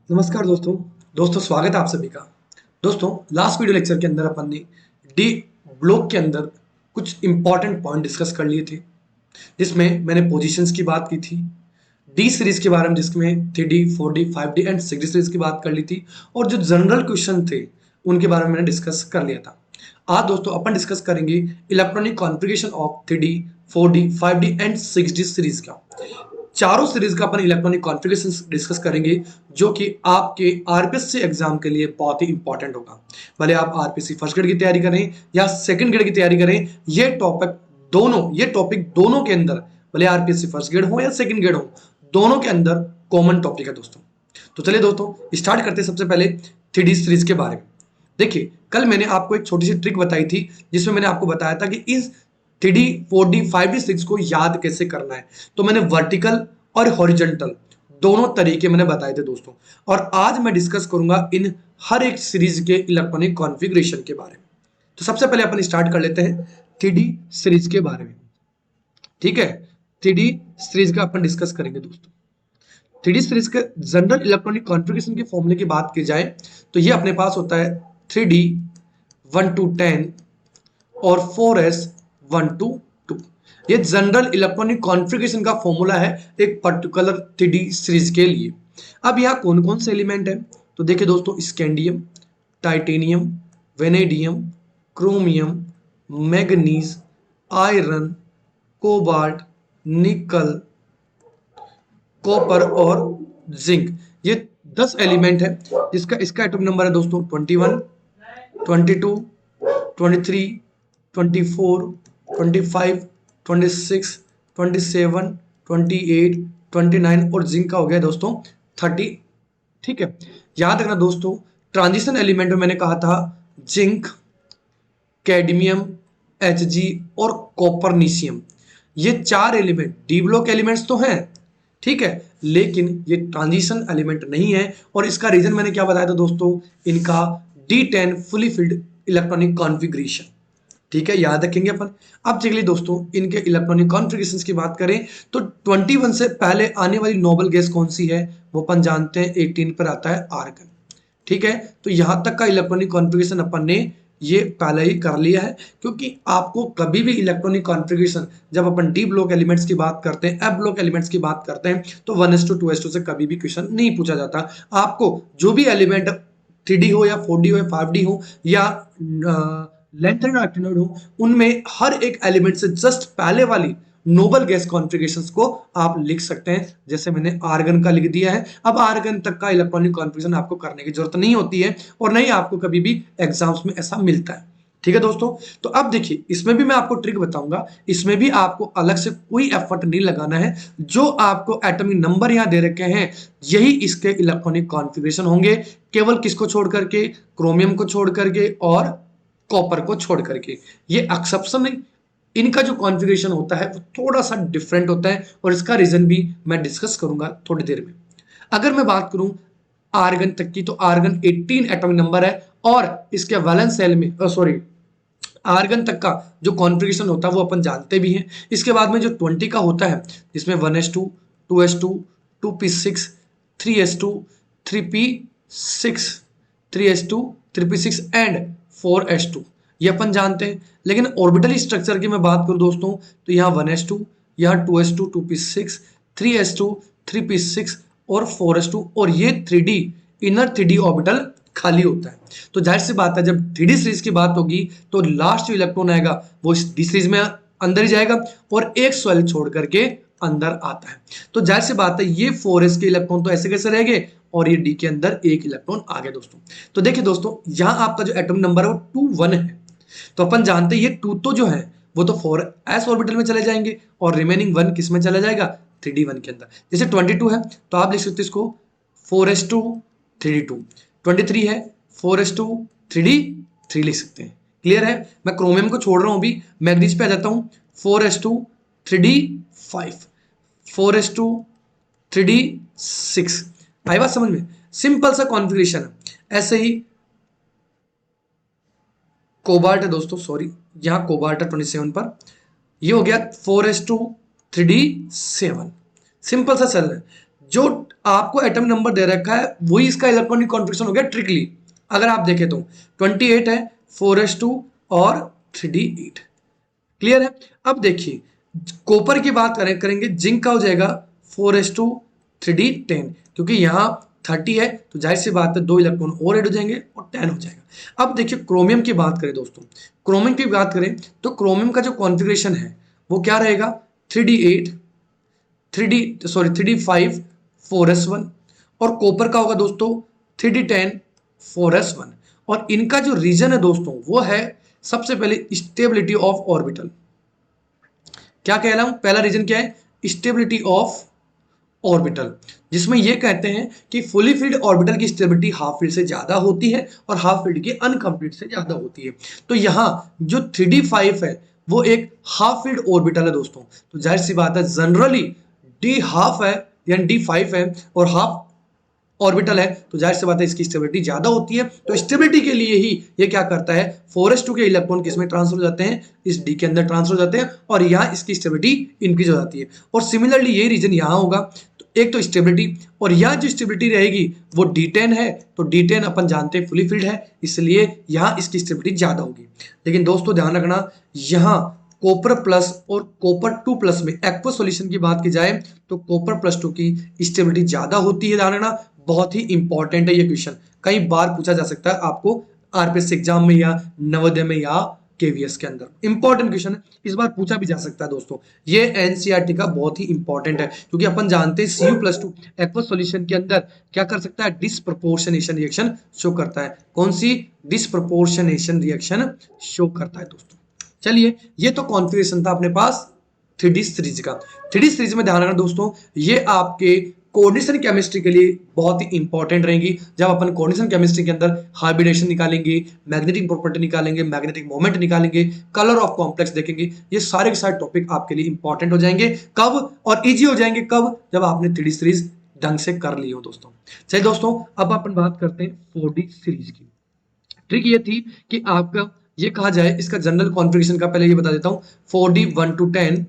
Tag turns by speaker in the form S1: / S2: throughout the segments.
S1: नमस्कार दोस्तों। स्वागत है आप सभी का। दोस्तों, लास्ट वीडियो लेक्चर के अंदर अपन ने डी ब्लॉक के अंदर कुछ इंपॉर्टेंट पॉइंट डिस्कस कर लिए थे, जिसमें मैंने पोजीशंस की बात की थी, डी सीरीज के बारे में जिसमें 3D 4D 5D and 6D series की बात कर ली थी, और जो जनरल क्वेश्चन थे उनके बारे में मैंने डिस्कस कर लिया था। आज दोस्तों अपन डिस्कस करेंगे electronic configuration of 3D 4D 5D and 6D series का। चारों सीरीज का अपन इलेक्ट्रॉनिक कॉन्फ़िगरेशन डिस्कस करेंगे, जो कि आपके आरपीएससी एग्जाम के लिए बहुत ही इंपॉर्टेंट होगा। भले आप आरपीएससी फर्स्ट ग्रेड की तैयारी करें या सेकंड ग्रेड की तैयारी करें, ये टॉपिक दोनों के अंदर, भले आरपीएससी फर्स्ट ग्रेड हो या सेकंड ग्रेड हो, दोनों के अंदर कॉमन टॉपिक है दोस्तों। तो चलिए दोस्तों स्टार्ट करते हैं सबसे पहले 3D सीरीज के बारे में। देखिए, कल मैंने आपको एक छोटी सी ट्रिक बताई थी, जिसमें मैंने आपको बताया था कि इस 3D 4D 5D 6 को याद कैसे करना है। तो मैंने वर्टिकल और हॉरिजॉन्टल दोनों तरीके मैंने बताए थे दोस्तों, और आज मैं डिस्कस करूंगा इन हर एक सीरीज के इलेक्ट्रॉनिक कॉन्फ़िगरेशन के बारे में। तो सबसे पहले अपन स्टार्ट कर लेते हैं 3D सीरीज के बारे में। ठीक है, 3D सीरीज का अपन डिस्कस करेंगे दोस्तों। 3D सीरीज के जनरल इलेक्ट्रॉनिक कॉन्फ़िगरेशन के फॉर्मूले की बात की जाए तो ये अपने पास होता है 3D 1 to 10 और 4S 1 to 2। ये जनरल इलेक्ट्रॉनिक कॉन्फ़िगरेशन का फॉर्मूला है एक पर्टिकुलर 3D सीरीज के लिए। अब यहाँ कौन कौन से एलिमेंट है, तो देखिए दोस्तों, scandium, titanium, vanadium, chromium, manganese, iron, cobalt, निकल, कॉपर और जिंक। ये 10 एलिमेंट है, जिसका इसका एटॉमिक नंबर है दोस्तों 21, 22, 23, 24, 25, 26, 27, 28, 29 और जिंक का हो गया दोस्तों 30। ठीक है, याद रखना दोस्तों, ट्रांजिशन एलिमेंट में मैंने कहा था जिंक, कैडमियम, Hg और कॉपरनीशियम। ये चार एलिमेंट डी ब्लॉक एलिमेंट्स तो हैं, ठीक है, लेकिन ये ट्रांजिशन एलिमेंट नहीं है। और इसका रीजन मैंने क्या बताया था दोस्तों, इनका D10 fully filled electronic configuration. ठीक है, याद रखेंगे अपन। अब चलिए दोस्तों, इनके इलेक्ट्रॉनिक कॉन्फ़िगरेशंस की बात करें तो 21 से पहले आने वाली नोबल गैस कौन सी है, वो अपन जानते हैं 18 पर आता है आर्गन। ठीक है, तो यहां तक का इलेक्ट्रॉनिक कॉन्फ़िगरेशन अपन ने ये पहले ही कर लिया है, क्योंकि आपको कभी भी इलेक्ट्रॉनिक कॉन्फ़िगरेशन जब अपन डी ब्लॉक एलिमेंट्स की बात करते हैं, एफ ब्लॉक एलिमेंट्स की बात करते हैं, तो 1s2 2s2 से कभी भी क्वेश्चन नहीं पूछा जाता। आपको जो भी एलिमेंट 3D हो या 4D हो या 5D हो या लेंथेनॉइड एक्टिनॉइड हो, उनमें हर एक एलिमेंट से जस्ट पहले वाली नोबल गैस कॉन्फ़िगरेशंस को आप लिख सकते हैं। जैसे मैंने आर्गन का लिख दिया है। अब आर्गन तक का इलेक्ट्रॉनिक कॉन्फ़िगरेशन आपको करने की जरूरत नहीं होती है, और नहीं आपको कभी भी एग्जाम्स में ऐसा मिलता है। ठीक है दोस्तों, तो अब देखिए, इसमें भी मैं आपको ट्रिक बताऊंगा। इसमें भी आपको अलग से कोई एफर्ट नहीं लगाना है। जो आपको एटॉमिक नंबर यहां दे रखे हैं, यही इसके इलेक्ट्रॉनिक कॉन्फ़िगरेशन होंगे। केवल किसको छोड़ करके, क्रोमियम को छोड़ करके और कॉपर को छोड़ करके। ये एक्सेप्शन नहीं, इनका जो कॉन्फ़िगरेशन होता है वो थोड़ा सा डिफरेंट होता है, और इसका रीजन भी मैं डिस्कस करूंगा थोड़ी देर में। अगर मैं बात करूं आर्गन तक की, तो आर्गन 18 एटॉमिक नंबर है, और इसके वैलेंस सेल में सॉरी आर्गन तक का जो कॉन्फ़िगरेशन होता है वो अपन जानते भी हैं। इसके बाद में जो 20 का होता है, जिसमें 1s2 2s2 2p6 3s2 3p6 3s2 3p6 and 4s2, ये अपन जानते हैं। लेकिन ऑर्बिटल स्ट्रक्चर की मैं बात करूं दोस्तों, तो यहाँ 1s2, यहाँ 2s2 2p6 3s2 3p6 और 4s2, और ये 3D इनर 3D ऑर्बिटल खाली होता है। तो जाहिर सी बात है, जब 3D सीरीज की बात होगी तो लास्ट जो इलेक्ट्रॉन आएगा वो इस डी सीरीज में अंदर ही जाएगा, और एक स्वेल छोड़ करके अंदर आता है। तो जाहिर सी बात है, ये 4s के इलेक्ट्रॉन तो ऐसे कैसे रह गए, और ये डी के अंदर एक इलेक्ट्रॉन आ गया दोस्तों। तो देखिए दोस्तों, यहां आपका जो एटॉमिक नंबर है वो 2 1 है। तो अपन जानते हैं ये 2 तो जो है वो तो 4s ऑर्बिटल में चले जाएंगे, और रिमेनिंग 1 किस में चला जाएगा, 3D1 के अंदर। जैसे 22 है तो आप लिख सकते हो इसको 4s2 3D2, 23 है 4s2 3D3 लिख सकते हैं। क्लियर है। मैं क्रोमियम को छोड़ रहा हूं, अभी मैग्नीज पे आ जाता हूं, 4s2 3D5, 4s2 3D6। आई बात समझ में, सिंपल सा कॉन्फ़िगरेशन है। ऐसे ही कोबाल्ट है दोस्तों, सॉरी यहाँ कोबाल्ट है 27 पर, ये हो गया 4s2 3D7। सिंपल सा सेल है। जो आपको एटम नंबर दे रखा है वही इसका इलेक्ट्रॉनिक कॉन्फ़िगरेशन हो गया ट्रिकली। अगर आप देखें तो 28 है, 4s2 और 3d8। क्लियर है। अब देखिए कॉपर की बात करेंगे, जिंक का हो जाएगा 4s2 3d10, क्योंकि यहाँ 30 है तो जाहिर सी बात है 2 इलेक्ट्रॉन और ऐड हो जाएंगे और 10 हो जाएगा। अब देखिए क्रोमियम की बात करें दोस्तों, क्रोमियम की बात करें तो क्रोमियम का जो कॉन्फ़िगरेशन है वो क्या रहेगा, 3d8 3d5 4s1, और कॉपर का होगा दोस्तों 3d10 4s1। और इनका जो रीजन है दोस्तों वो है सबसे पहले स्टेबिलिटी ऑफ ऑर्बिटल। क्या कह रहा हूं, पहला रीजन क्या है, स्टेबिलिटी ऑफ ऑर्बिटल, जिसमें ये कहते हैं कि फुली फिल्ड ऑर्बिटल की स्टेबिलिटी हाफ फील्ड से ज्यादा होती है और हाफ फील्ड की अनकंप्लीट से ज्यादा होती है। तो यहां जो 3d5 है वो एक हाफ फील्ड ऑर्बिटल है दोस्तों, तो जाहिर सी बात है जनरली डी हाफ है यानी d5 है और हाफ ऑर्बिटल है, तो जाहिर सी बात है इसकी स्टेबिलिटी ज्यादा होती है। तो स्टेबिलिटी के लिए ही ये क्या करता है, 4s2 के इलेक्ट्रॉन किसमें ट्रांसफर हो जाते हैं, इस डी के अंदर ट्रांसफर हो जाते हैं और यहाँ इसकी स्टेबिलिटी इंक्रीज हो जाती है। और सिमिलरली ये रीजन यहाँ होगा, तो एक तो स्टेबिलिटी, और यहाँ जो स्टेबिलिटी रहेगी वो D10 है, तो D10 अपन जानते हैं फुली फिल्ड है, इसलिए यहाँ इसकी स्टेबिलिटी ज्यादा होगी। लेकिन दोस्तों ध्यान रखना, यहाँ कॉपर प्लस और कॉपर 2 प्लस में एक्वा सॉल्यूशन की बात की जाए तो कॉपर प्लस 2 की स्टेबिलिटी ज्यादा होती है। ध्यान रखना, बहुत ही इंपॉर्टेंट है ये क्वेश्चन, कई बार पूछा जा सकता है आपको आरपीएस एग्जाम में या नवोदय में या केवीएस के अंदर। इंपॉर्टेंट क्वेश्चन है, इस बार पूछा भी जा सकता है दोस्तों। ये एनसीईआरटी का बहुत ही इंपॉर्टेंट है, क्योंकि अपन जानते हैं Cu+2 एक्वस सॉल्यूशन के अंदर क्या कर सकता है, डिसप्रपोर्शनेशन रिएक्शन शो करता है। कौन सी, डिसप्रपोर्शनेशन रिएक्शन शो करता है दोस्तों। चलिए ये तो कॉन्फ़िगरेशन था अपने पास 3D सीरीज का। 3D सीरीज में ध्यान रखना दोस्तों, ये आपके कोऑर्डिनेशन केमिस्ट्री के लिए बहुत ही इंपॉर्टेंट रहेंगी। जब अपन कोऑर्डिनेशन केमिस्ट्री के अंदर हाइब्रिडेशन निकालेंगे, मैग्नेटिक प्रॉपर्टी निकालेंगे, मैग्नेटिक मोमेंट निकालेंगे, कलर ऑफ कॉम्प्लेक्स देखेंगे, ये सारे के सारे टॉपिक आपके लिए इंपॉर्टेंट हो जाएंगे। कब और इजी हो जाएंगे, कब, जब आपने 3D सीरीज ढंग से कर ली हो दोस्तों। चलिए दोस्तों अब अपन बात करते हैं 4D सीरीज की। ट्रिक ये थी कि आपका ये कहा जाए, इसका जनरल कॉन्फ़िगरेशन का पहले ये बता देता हूँ, 4D 1 to 10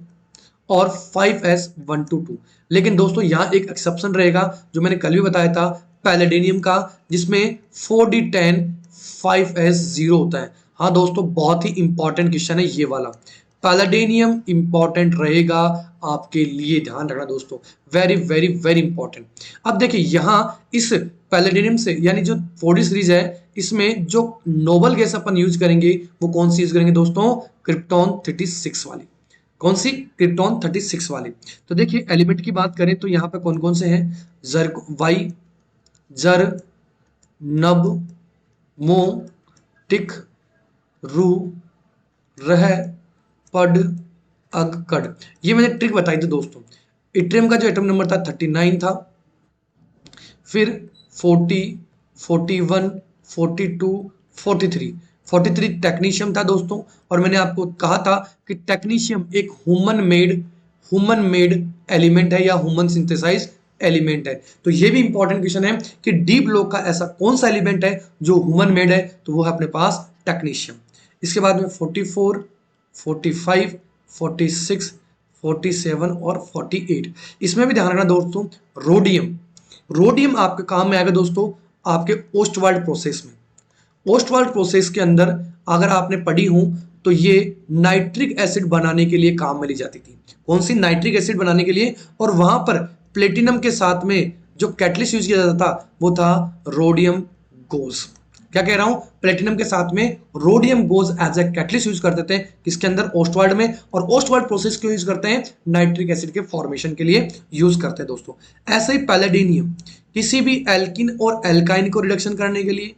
S1: और 5s 1 to 2। लेकिन दोस्तों यहाँ एक एक्सेप्शन रहेगा जो मैंने कल भी बताया था पैलेडिनियम का, जिसमें 4d10 5s 0 होता है। हाँ दोस्तों बहुत ही इंपॉर्टेंट क्वेश्चन है ये वाला, पैलेडिनियम इंपॉर्टेंट रहेगा आपके लिए, ध्यान रखना दोस्तों, वेरी वेरी वेरी इंपॉर्टेंट। अब देखिए यहाँ इस पैलेडिनियम से यानी जो 4D सीरीज है इसमें जो नोबल गैस अपन यूज करेंगे वो कौन सी यूज करेंगे दोस्तों, क्रिप्टॉन 36 वाली। कौन सी, क्रिप्टॉन 36 वाली। तो देखिए एलिमेंट की बात करें तो यहाँ पे कौन कौन से हैं, जर वाई, जर, नब, मो, टिक, रू, रह, पड, अग, कड। ये मैंने ट्रिक बताई थी दोस्तों। इट्रियम का जो एटम नंबर था 39 था, फिर 40, 41, 42, 43, 43 टेक्नीशियम था दोस्तों। और मैंने आपको कहा था कि टेक्नीशियम एक ह्यूमन मेड एलिमेंट है या ह्यूमन सिंथेसाइज एलिमेंट है। तो ये भी इंपॉर्टेंट क्वेश्चन है कि डी ब्लॉक का ऐसा कौन सा एलिमेंट है जो ह्यूमन मेड है, तो वो है अपने पास टेक्नीशियम। इसके बाद में 44, 45, 46, 47 और 48। इसमें भी ध्यान रखना दोस्तों, रोडियम, रोडियम आपके काम में आएगा दोस्तों आपके ओस्टवाल्ड प्रोसेस में। ओस्टवाल्ड प्रोसेस के अंदर अगर आपने पढ़ी हो तो ये नाइट्रिक एसिड बनाने के लिए काम में ली जाती थी। कौन सी, नाइट्रिक एसिड बनाने के लिए। और वहां पर प्लेटिनम के साथ में जो कैटलिस्ट यूज किया जाता था वो था रोडियम गोज। क्या कह रहा हूं, प्लेटिनम के साथ में rhodium goes as a catalyst use करते थे किसके अंदर, ओस्टवाल्ड में। और ओस्टवाल्ड प्रोसेस क्यों यूज करते हैं, नाइट्रिक एसिड के फॉर्मेशन के लिए यूज करते हैं दोस्तों। ऐसे ही पैलेडिनियम किसी भी एल्किन और एल्काइन को रिडक्शन करने के लिए,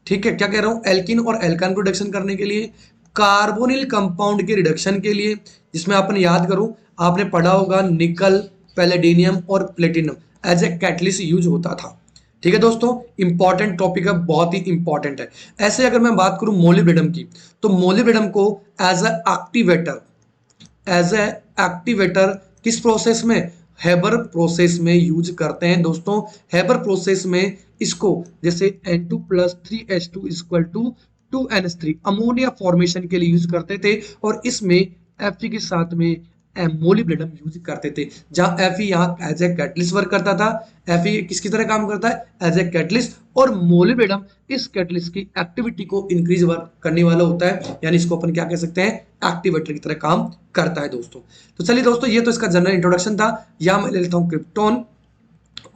S1: ठीक है, क्या कह रहा हूं, एल्किन और एल्काइन को रिडक्शन करने के लिए, कार्बोनिल कंपाउंड के रिडक्शन के लिए, जिसमें आपन याद करूं आपने पढ़ा होगा निकल, पैलेडिनियम और platinum as a catalyst use होता था। ठीक है दोस्तों, इंपॉर्टेंट टॉपिक है, बहुत ही इंपॉर्टेंट है। ऐसे अगर मैं बात करूं मोलिब्डेनम की, तो मोलिब्डेनम को as a activator, as a activator किस प्रोसेस में, हेबर प्रोसेस में यूज करते हैं दोस्तों। हेबर प्रोसेस में इसको जैसे N2 plus 3H2 equal to 2NH3 ammonia formation के लिए यूज करते थे। और इसमें Fe के साथ में मोलिब्डेनम यूज करते थे, जहां Fe यहाँ एज ए कैटलिस्ट वर्क करता था। Fe किसकी तरह काम करता है? As a catalyst. और मोलिब्डेनम इस कैटलिस्ट की एक्टिविटी को इंक्रीज वर्क करने वाला होता है, यानी इसको अपन क्या कह सकते हैं? एक्टिवेटर की तरह काम करता है दोस्तों। तो चलिए दोस्तों, ये तो इसका जनरल इंट्रोडक्शन था। यहाँ मैं ले लेता हूँ क्रिप्टॉन,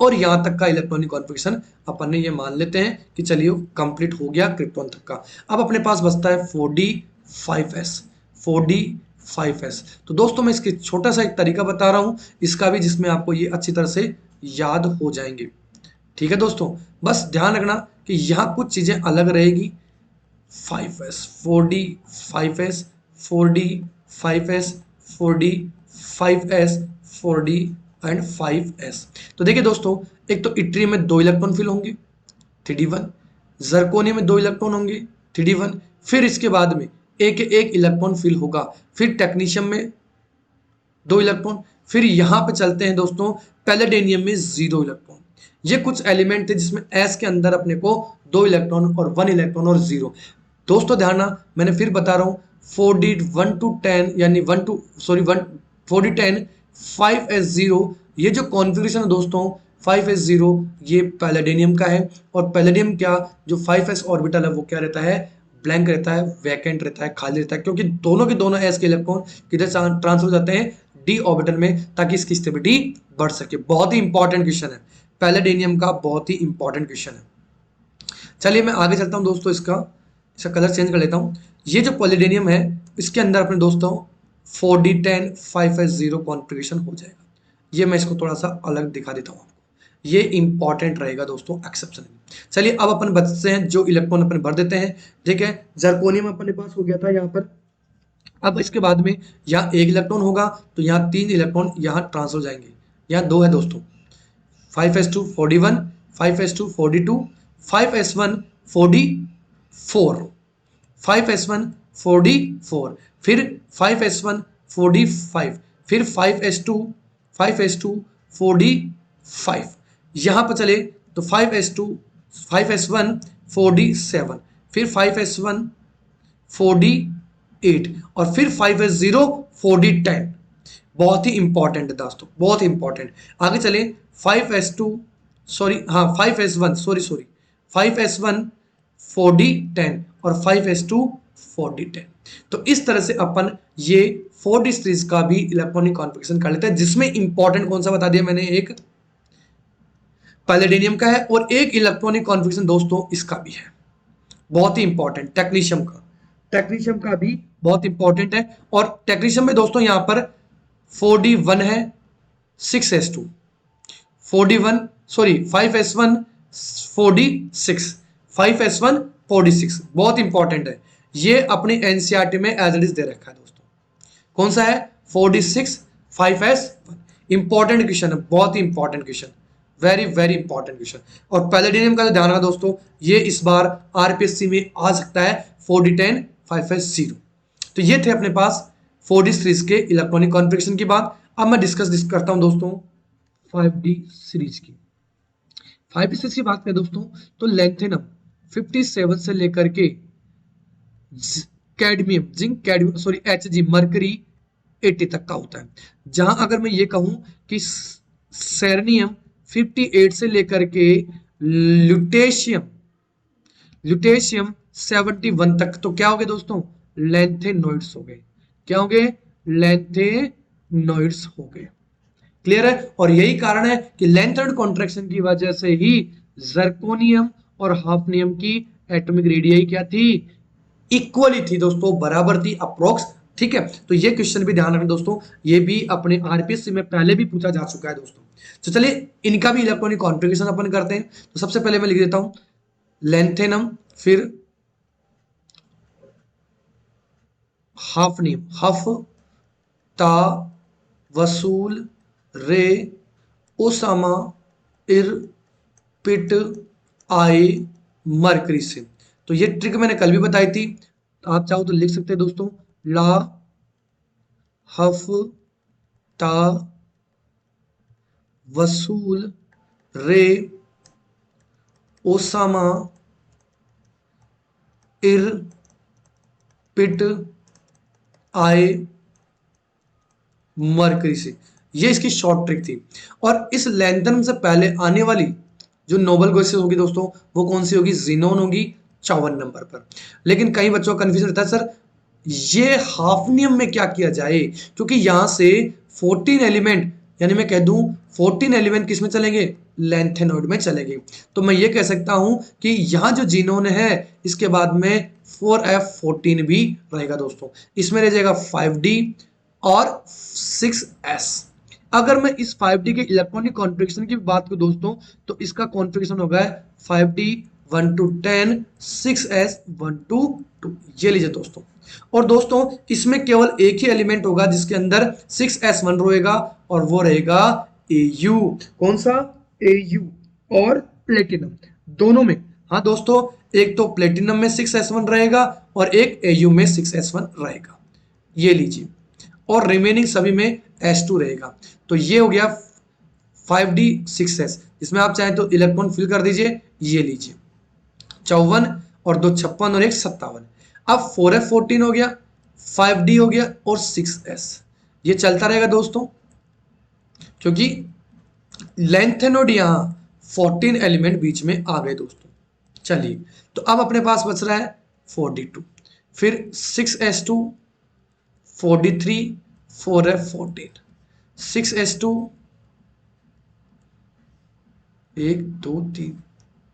S1: और यहां तक का इलेक्ट्रॉनिक कॉन्फ़िगरेशन अपन ने ये मान लेते हैं कि चलिए कंप्लीट हो गया क्रिप्टॉन तक का। अब अपने पास बचता है 4D5S। 4D5S। तो दोस्तों मैं इसके छोटा सा एक तरीका बता रहा हूं इसका भी, जिसमें आपको ये अच्छी तरह से याद हो जाएंगे। ठीक है दोस्तों, बस ध्यान रखना कि यहाँ कुछ चीजें अलग रहेगी। 5S, 4D5S, 4D5S, 4D5S, 4D and 5S। तो देखिए दोस्तों, एक तो इट्रियम में 2 इलेक्ट्रॉन फिल होंगे 3D1, जर्कोनियम में 2 इलेक्ट्रॉन होंगे 3D1, फिर इसके बाद में एक इलेक्ट्रॉन फिल होगा, फिर टेक्नीशियम में 2 इलेक्ट्रॉन, फिर यहां पे चलते हैं दोस्तों पैलेडियम में 0 इलेक्ट्रॉन। ये कुछ एलिमेंट थे जिसमें एस के अंदर अपने को 2 इलेक्ट्रॉन और 1 इलेक्ट्रॉन और 0। दोस्तों ध्यान ना, मैंने फिर बता रहा हूं 4D1 to 10 यानी 4D10 5S0, ये जो कॉन्फ़िगरेशन है दोस्तों 5S0, ये पैलेडियम का है। और पैलेडियम क्या, जो 5S ऑर्बिटल है वो क्या रहता है? ब्लैंक रहता है, वैकेंट रहता है, खाली रहता है, क्योंकि दोनों के दोनों एस के इलेक्ट्रॉन किधर ट्रांसफर हो जाते हैं? डी ऑर्बिटल में, ताकि इसकी स्टेबिलिटी बढ़ सके। बहुत ही इंपॉर्टेंट क्वेश्चन है पैलेडियम का, बहुत ही इंपॉर्टेंट क्वेश्चन है। चलिए मैं आगे चलता हूं दोस्तों, इसका कलर चेंज कर लेता हूं। ये जो पैलेडियम है इसके अंदर अपने दोस्तों 4D10 5S0 कॉन्फ़िगरेशन हो जाएगा। ये मैं इसको थोड़ा सा अलग दिखा देता हूं आपको, ये इंपॉर्टेंट रहेगा दोस्तों एक्सेप्शन। चलिए अब अपन बचते हैं जो इलेक्ट्रॉन अपन भर देते हैं। ठीक है, जर्कोनियम अपने पास हो गया था यहाँ पर। अब इसके बाद में यहाँ 1 इलेक्ट्रॉन होगा, तो यहाँ 3 इलेक्ट्रॉन यहाँ ट्रांसफर हो जाएंगे। यहाँ 2 है दोस्तों, 5S2 4D1, 5S2 4D2, 5S1 4D4, 5S1 4D4, फिर 5S1 4D5, फिर 5S2 4D5। यहाँ पर चले तो 5S1 4D7, फिर 5S1 4D8, और फिर 5S0 4D10। बहुत ही इंपॉर्टेंट है दोस्तों, बहुत ही इंपॉर्टेंट। आगे चले 5S2 सॉरी हाँ 5S1 सॉरी 5S1 4D10 और 5S2 4D10। तो इस तरह से अपन ये 4D सीरीज का भी इलेक्ट्रॉनिक कॉन्फ़िगरेशन कर लेते हैं, जिसमें इंपॉर्टेंट कौन सा बता दिया मैंने? एक पैलेडियम का है, और एक इलेक्ट्रॉनिक कॉन्फ़िगरेशन दोस्तों इसका भी है, बहुत ही इंपॉर्टेंट, टेक्नीशियम का भी बहुत इंपॉर्टेंट है। और टेक्नीशियम में दोस्तों यहां पर 4D1 है 6S2, 4D1 sorry 5S1 4D6, 5S1 4D6, बहुत इंपॉर्टेंट है। ये अपने एनसीईआरटी में एज इट इज दे रखा है दोस्तों। कौन सा है? 4D6 5S1। इंपॉर्टेंट क्वेश्चन है, बहुत ही important question, very very important question. और पैलेडियम का जो ध्यान रखा दोस्तों, ये इस बार आरपीएससी में आ सकता है 4D10 5S0। तो ये थे अपने पास 4D सीरीज के इलेक्ट्रॉनिक कॉन्फ़िगरेशन की बात। अब मैं डिस्कस करता हूं दोस्तों 5D सीरीज की। 5D सीरीज की बात करें दोस्तों, तो लेंथेनम 57 से लेकर के cadmium zinc cadmium sorry Hg mercury 80 तक का होता है। जहां अगर मैं ये कहूं कि सेरनियम 58 से लेकर के ल्यूटेशियम 71 तक, तो क्या हो गए दोस्तों? लेंथेनॉइड्स हो गए। क्या हो गए? लेंथेनॉइड्स हो गए। क्लियर है? और यही कारण है कि लेंथेनॉइड कॉन्ट्रैक्शन की वजह से ही जर्कोनियम और हाफनियम की एटॉमिक रेडियाई क्या थी? इक्वली थी दोस्तों, बराबर थी, अप्रोक्स। ठीक है, तो ये क्वेश्चन भी ध्यान रखें दोस्तों, ये भी अपने आरपीएससी में पहले भी पूछा जा चुका है दोस्तों। तो चलिए इनका भी इलेक्ट्रॉनिक कॉन्फ़िगरेशन अपन करते हैं। तो सबसे पहले मैं लिख देता हूं लेंथेनम, फिर हाफनियम, हफ ता वसूल रे ओसामा इर पिट आए मरकरी से। तो ये ट्रिक मैंने कल भी बताई थी, आप चाहो तो लिख सकते हैं दोस्तों, ला हफ ता वसूल रे ओसामा इर पिट आए मरकरी से। ये इसकी शॉर्ट ट्रिक थी। और इस लैंथनम से पहले आने वाली जो नोबल गैसेस होगी दोस्तों, वो कौन सी होगी? जीनोन होगी 54 नंबर पर। लेकिन कई बच्चों का कंफ्यूजन रहता है, सर ये हाफनियम में क्या किया जाए, क्योंकि यहां से 14 एलिमेंट, यानी मैं कह दूं 14 एलिमेंट किस में चलेंगे? लैंथेनॉइड में चलेंगे। तो मैं ये कह सकता हूं कि यहां जो जीनोन है इसके बाद में 4F14 भी रहेगा दोस्तों। इसमें रह जाएगा 5D और 6S। अगर मैं इस 5D के इलेक्ट्रॉनिक कॉन्फ़िगरेशन की बात करूं दोस्तों, तो इसका कॉन्फ़िगरेशन होगा 5D 1 to 10, 6S 1 to 2। ये लीजिए दोस्तों। और दोस्तों इसमें केवल एक ही एलिमेंट होगा जिसके अंदर 6S1 रहेगा, और वो रहेगा Au। कौन सा? Au और प्लेटिनम दोनों में। हाँ दोस्तों, एक तो प्लेटिनम में 6S1 रहेगा और एक Au में 6S1 रहेगा। ये लीजिए। और रिमेनिंग सभी में S2 रहेगा। तो ये हो गया 5D 6S, जिसमें आप चाहें तो इलेक्ट्रॉन फिल कर दीजिए। ये लीजिए 54 और 2 56 और 1 57। अब 4F14 हो गया, 5D हो गया और 6S। ये चलता रहेगा दोस्तों, क्योंकि लेंथेनोड यहां 14 एलिमेंट बीच में आ गए दोस्तों। चलिए, तो अब अपने पास बच रहा है 4D2, फिर 6S2, 4D3, 4F14, 6S2, 1 2 3,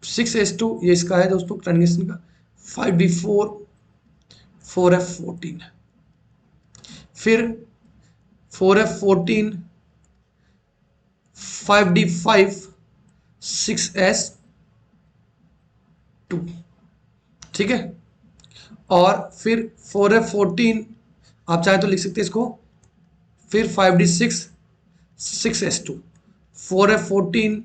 S1: 6S2 ये इसका है दोस्तों ट्रांजिशन का, 5D4, 4F14, फिर 4F14, 5D5, 6S2। ठीक है, और फिर 4F14 आप चाहे तो लिख सकते हैं इसको, फिर 5D6, 6S2, 4F14,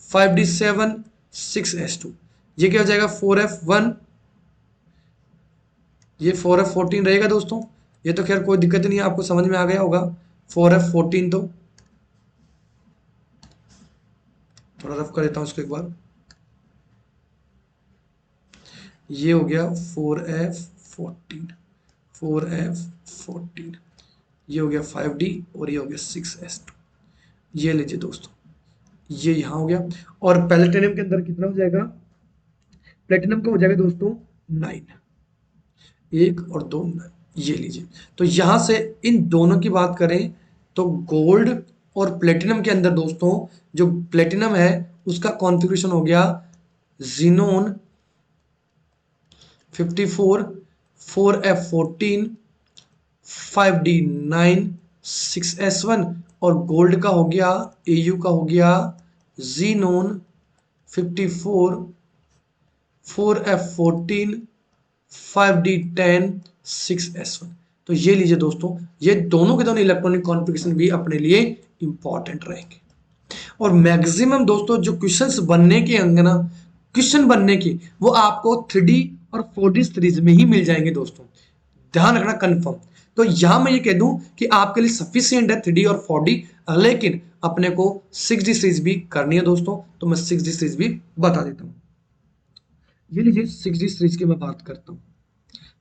S1: 5D7, 6S2। ये क्या हो जाएगा? 4F1, ये 4F14 रहेगा दोस्तों। ये तो खैर कोई दिक्कत नहीं है, आपको समझ में आ गया होगा। 4F14 तो थोड़ा रफ कर देता हूं इसको एक बार। ये हो गया 4F14, 4F14, ये हो गया 5D और ये हो गया 6S2। ये लीजिए दोस्तों, ये यहां हो गया। और प्लेटिनम के अंदर कितना हो जाएगा? प्लेटिनम का हो जाएगा दोस्तों 9, 1 और 2 9। ये लीजिए। तो यहां से इन दोनों की बात करें तो गोल्ड और प्लेटिनम के अंदर दोस्तों, जो प्लेटिनम है उसका कॉन्फ़िगरेशन हो गया जीनोन 54, 4F14, 5D9, 6S1, और गोल्ड का हो गया, Au का हो गया जीनोन 54, 4F14, 5D10, 6S1। तो ये लीजिए दोस्तों, ये दोनों के दोनों इलेक्ट्रॉनिक कॉन्फ़िगरेशन भी अपने लिए इंपॉर्टेंट रहेंगे। और मैक्सिमम दोस्तों जो क्वेश्चंस बनने के अंगना, क्वेश्चन बनने की, वो आपको 3D और 4D सीरीज में ही मिल जाएंगे दोस्तों, ध्यान रखना कंफर्म। तो यहां मैं ये कह दूं कि आपके लिए सफिशिएंट है 3D और 4D, लेकिन अपने को 6D सीरीज भी करनी है दोस्तों। तो मैं 6D सीरीज भी बता देता हूं। ये लीजिए 6D सीरीज की मैं बात करता हूं।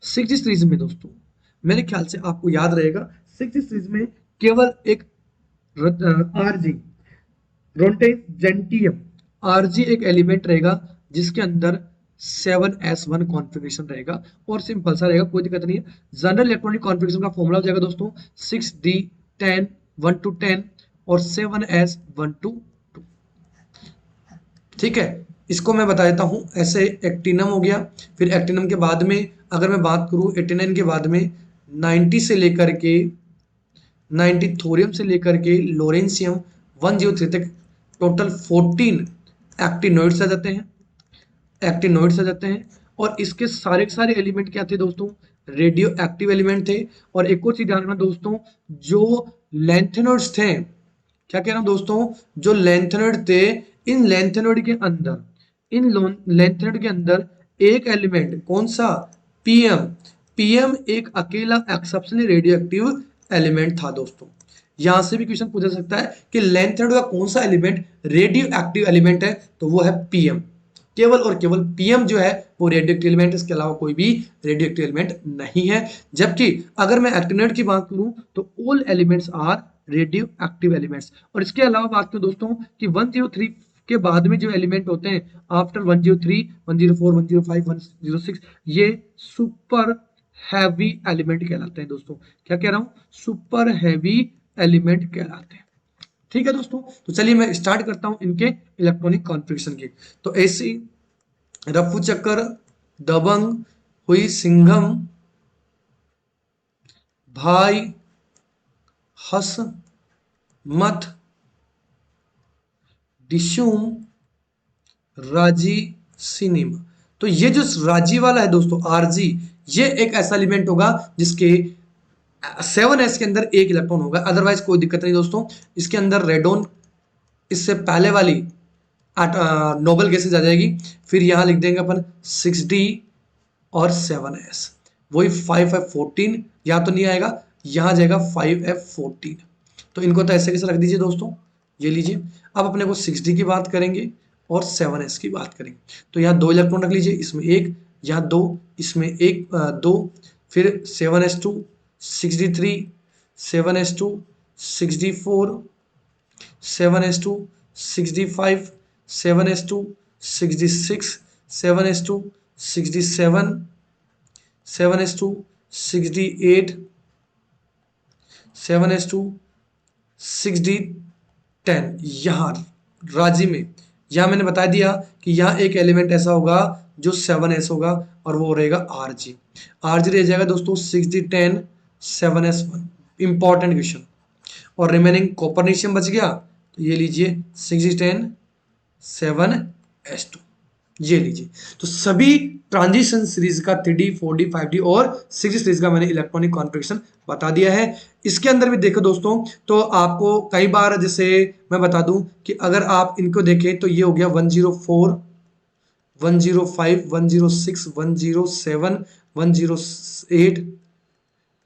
S1: 6D सीरीज में दोस्तों मेरे ख्याल से आपको याद रहेगा, 6D सीरीज में केवल एक आरजी, रोटेजेंटियम आरजी एक एलिमेंट रहेगा, जिसके अंदर 7S1 कॉन्फ़िगरेशन रहेगा, और सिंपल सा रहेगा, कोई दिक्कत नहीं है। जनरल इलेक्ट्रॉनिक कॉन्फ़िगरेशन का फॉर्मूला हो जाएगा दोस्तों 6D10 1 to 10 और 7S1 to 2। ठीक है, इसको मैं बता देता हूं। ऐसे एक्टिनम हो गया, फिर एक्टिनम के बाद में अगर मैं बात करूं 89 के बाद में 90 से लेकर के 90 थोरियम से लेकर के लोरेंसियम 103 तक टोटल 14 एक्टिनोइड्स आ जाते हैं, एक्टिनोइड्स आ जाते हैं। और इसके सारे के सारे एलिमेंट क्या थे दोस्तों? रेडियो एक्टिव एलिमेंट थे। और एक और चीज ध्यान रखना दोस्तों, जो लैंथेनोइड्स थे, क्या कह रहा हूं दोस्तों, जो लैंथेनोइड थे, इन लैंथेनोइड के अंदर, इन लैंथेनोइड के अंदर एक एलिमेंट कौन सा? पीएम। पीएम एक अकेला एक्सेप्शनली रेडियो एक्टिव एलिमेंट था दोस्तों। यहां से भी क्वेश्चन पूछा सकता है कि लैंथेनोइड का कौन सा एलिमेंट रेडियो एक्टिव एलिमेंट है, तो वो है पीएम। केवल और केवल पीएम जो है वो रेडियो एक्टिव एलिमेंट, इसके अलावा कोई भी रेडियो एक्टिव एलिमेंट नहीं है। जबकि अगर मैं एक्टिनेट की बात करूं तो all elements are radioactive elements. और इसके अलावा बात करूं दोस्तों कि 103 के बाद में जो एलिमेंट होते हैं आफ्टर 103, 104, 105, 106, ये सुपर हैवी एलिमेंट कहलाते हैं दोस्तों। क्या कह रहा हूं? सुपर हैवी एलिमेंट कहलाते हैं। ठीक है दोस्तों, तो चलिए मैं स्टार्ट करता हूं इनके इलेक्ट्रॉनिक कॉन्फ़िगरेशन की। तो ऐसी रफू चक्कर, दबंग, हुई सिंघम, भाई, हस, मत, डिशुम, राजी, सिनेमा। तो ये जो राजी वाला है दोस्तों, आरजी, ये एक ऐसा एलिमेंट होगा जिसके 7s के अंदर एक इलेक्ट्रॉन होगा, अदरवाइज कोई दिक्कत नहीं दोस्तों। इसके अंदर रेडोन इससे पहले वाली नोबल गैसेज आ जाएगी। फिर यहां लिख देंगे अपन 6d और 7s, वही 5f14 या तो नहीं आएगा, यहां जाएगा 5f14। तो इनको तो ऐसे कैसे रख दीजिए दोस्तों, ये लीजिए। अब अपने को 6d की बात करेंगे और 7s की बात करेंगे। तो यहाँ 2 इलेक्ट्रॉन रख लीजिए, इसमें एक, यहाँ 2, इसमें एक, 2, फिर 7s2, 6d3, 7s2, 6d4, 7s2, 6d5, 7s2, 6d6, 7s2, 6d7, 7s2, 6d8, 7s2, 6d10। यहाँ राजी में यहाँ मैंने बता दिया कि यहाँ एक एलिमेंट ऐसा होगा जो 7s होगा और वो रहेगा आरजी। आरजी रह जाएगा दोस्तों 6d10, 7s1। Important question. और रिमेनिंग कॉपरनीशियम बच गया, तो ये लीजिए 6d10, 7s2, ये लीजिए। तो सभी ट्रांजिशन सीरीज का 3D, 4D, 5D और 6D सीरीज का मैंने इलेक्ट्रॉनिक कॉन्फ़िगरेशन बता दिया है। इसके अंदर भी देखो दोस्तों, तो आपको कई बार जैसे मैं बता दूं कि अगर आप इनको देखें तो ये हो गया 104, 105, 106, 107, 108,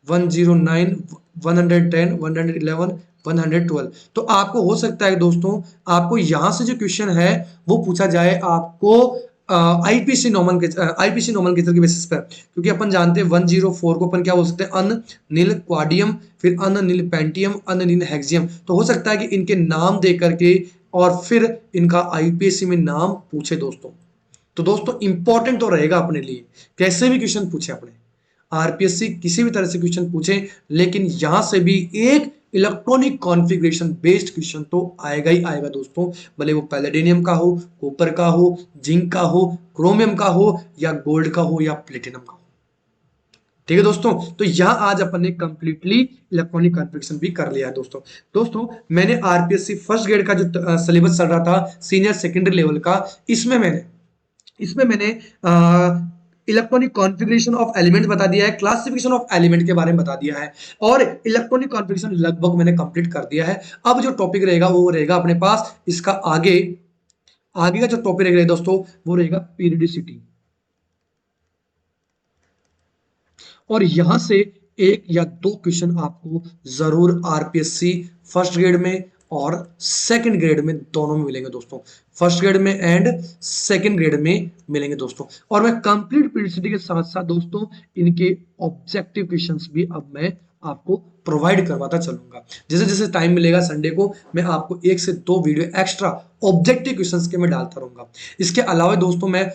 S1: 109, 110, 111, 112। तो आपको हो सकता है दोस्तों, आपको यहां से जो क्वेश्चन है वो पूछा जाए आपको आईपीसी नोमेनक्लेचर के बेसिस पर, क्योंकि अपन जानते हैं 104 को अपन क्या बोल सकते हैं, अन नील क्वाडियम, फिर अन नील पेंटियम, अन नील हेक्सियम। तो हो सकता है कि इनके नाम दे करके और फिर इनका आईपीएससी में नाम पूछे दोस्तों। तो दोस्तों इंपॉर्टेंट तो रहेगा अपने लिए, कैसे भी क्वेश्चन पूछे अपने आरपीएससी किसी भी तरह से क्वेश्चन पूछे, लेकिन यहां से भी एक इलेक्ट्रॉनिक कॉन्फ़िगरेशन बेस्ड क्वेश्चन तो आएगा ही आएगा दोस्तों, भले वो पैलेडियम का हो, कॉपर का हो, जिंक का हो, क्रोमियम का हो, या गोल्ड का हो, या प्लेटिनम का हो। ठीक है दोस्तों, तो यहां आज अपन ने कंप्लीटली इलेक्ट्रॉनिक कॉन्फ़िगरेशन भी कर लिया है दोस्तों। दोस्तों मैंने आरपीएससी फर्स्ट ग्रेड का जो सिलेबस चल रहा था सीनियर सेकेंडरी लेवल का, इसमें मैंने इलेक्ट्रॉनिक कॉन्फ़िगरेशन ऑफ एलिमेंट बता दिया है, क्लासिफिकेशन ऑफ एलिमेंट के बारे में बता दिया है, और इलेक्ट्रॉनिक कॉन्फ़िगरेशन लगभग मैंने कंप्लीट कर दिया है। अब जो टॉपिक रहेगा वो रहेगा अपने पास इसका आगे का जो टॉपिक रहेगा दोस्तों वो रहेगा पीरियडिसिटी। और यहां से एक या दो क्वेश्चन आपको जरूर आरपीएससी फर्स्ट ग्रेड में और सेकंड ग्रेड में दोनों में मिलेंगे दोस्तों, फर्स्ट ग्रेड में एंड सेकंड ग्रेड में मिलेंगे दोस्तों। और मैं कंप्लीट पीरियडिसिटी के साथ साथ दोस्तों इनके ऑब्जेक्टिव क्वेश्चंस भी अब मैं आपको प्रोवाइड करवाता चलूंगा। जैसे जैसे टाइम मिलेगा संडे को मैं आपको 1 से 2 वीडियो एक्स्ट्रा ऑब्जेक्टिव क्वेश्चंस के मैं डालता रहूंगा। इसके अलावा दोस्तों मैं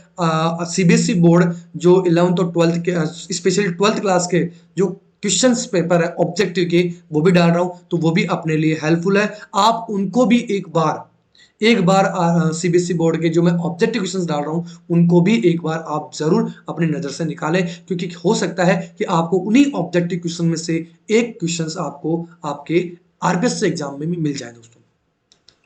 S1: सीबीएसई बोर्ड जो 11th और 12th के स्पेशली 12th क्लास के जो क्वेश्चंस पेपर है ऑब्जेक्टिव के वो भी डाल रहा हूं, तो वो भी अपने लिए हेल्पफुल है। आप उनको भी एक बार सीबीएसई बोर्ड के जो मैं ऑब्जेक्टिव क्वेश्चंस डाल रहा हूं उनको भी एक बार आप जरूर अपनी नजर से निकालें, क्योंकि हो सकता है कि आपको उन्हीं ऑब्जेक्टिव क्वेश्चन में से एक क्वेश्चंस आपको आपके आरपीएससी एग्जाम में भी मिल जाए दोस्तों।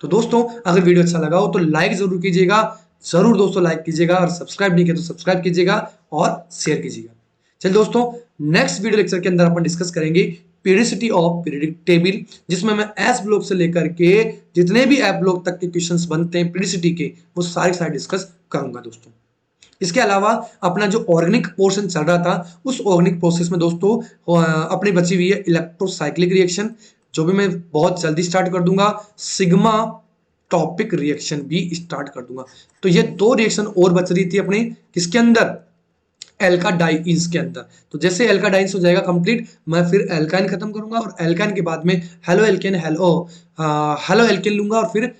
S1: तो दोस्तों अगर वीडियो अच्छा लगा हो तो लाइक जरूर कीजिएगा, जरूर दोस्तों लाइक कीजिएगा, और सब्सक्राइब नहीं किया तो सब्सक्राइब कीजिएगा और शेयर कीजिएगा। चलिए दोस्तों नेक्स्ट वीडियो लेक्चर के अंदर अपन डिस्कस करेंगे पीरियडिसिटी ऑफ पीरियडिक टेबल, जिसमें मैं एस ब्लॉक से लेकर के जितने भी एफ ब्लॉक तक के क्वेश्चंस बनते हैं पीरियडिसिटी के वो सारे डिस्कस करूंगा दोस्तों। इसके अलावा अपना जो ऑर्गेनिक पोर्शन चल रहा था उस ऑर्गेनिक प्रोसेस में दोस्तों अपनी बची हुई है इलेक्ट्रोसाइक्लिक रिएक्शन, जो भी मैं बहुत जल्दी स्टार्ट कर दूंगा। सिग्मा टॉपिक रिएक्शन भी स्टार्ट कर दूंगा। तो ये 2 रिएक्शन और बच रही थी अपने किसके अंदर, एल्काडाइंस के अंदर। तो जैसे एल्काडाइंस हो जाएगा कंप्लीट, मैं फिर एल्काइन खत्म करूंगा और एल्काइन के बाद में हेलो एल्केन हेलो एल्केन लूंगा और फिर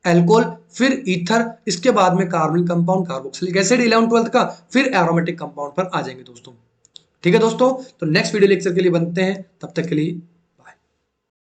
S1: एल्कोहल, फिर ईथर, इसके बाद में कार्बनिक कंपाउंड कार्बोक्सिलिक एसिड 11 12 का, फिर एरोमेटिक कंपाउंड पर आ जाएंगे दोस्तों। ठीक है दोस्तों, तो नेक्स्ट वीडियो लेक्चर के लिए बनते हैं, तब तक के लिए